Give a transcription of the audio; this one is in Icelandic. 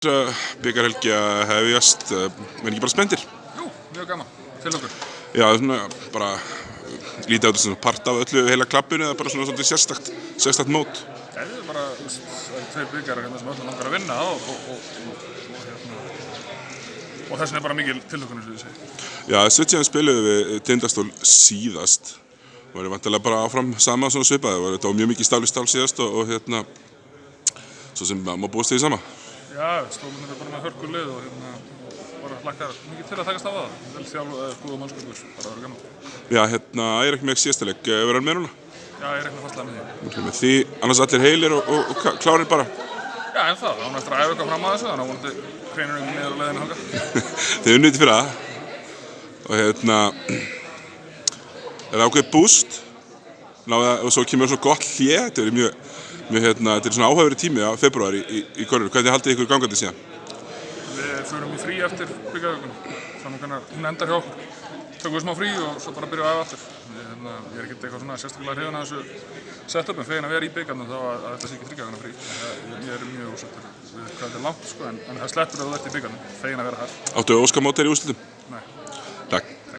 Bikarhelgi að hefjast, menn ekki bara spenntir? Jú, mjög gaman, til okkur. Já, svona bara lítið á þetta sem part af öllu heila klabbinu eða bara svona svolítið sérstakt mót? Það er bara tveir bikarar hérna sem öllum langar að vinna og þess vegna er bara mikil tilhlökkun eins og ég segi. Já, síðan spiluðum við Tindastól síðast. Það var vantarlega bara áfram sama svona svipaði. Þetta var mjög mikið stál í stál síðast og svo sem má búast því sama. Já, Stólarnir bara með hörkulið og bara hlakkar mikið til að takast á það. Vel þjálfaðir, góða mannskapur, bara það verður gaman. Já, ég er ekki með síðasta leik. Verður hann með núna? Já, ég reikna fastlega með því. Með því, annars allir heilir og klárir bara? Já, en það á eftir að æfa eitthvað fram að þessu, þannig að vonandi kreinur niður á leiðinu þangað. Þið unnið fyrir það og er það ákveðið boost og svo kemur svo gott hlé. Þetta er svona áhugaverður tími á febrúar í körfunni. Hvernig haldið ykkur gangandi síðan? Við förum í frí eftir bikaðökunum, þannig að hún endar hjá okkur. Tökum við smá frí og svo bara byrjum við að æfa aftur. Ég er ekkert eitthvað svona sérstaklega hrifinn af þessu setupum, feginn að vera í bikarnum þá að þetta sé ekki 3 vikna frí. Ég er mjög ósáttur við hvað þetta er langt, en það sleppur að þú ert í bikarnum, feginn að vera þar. Áttu óskamót í úrslitum? Nei.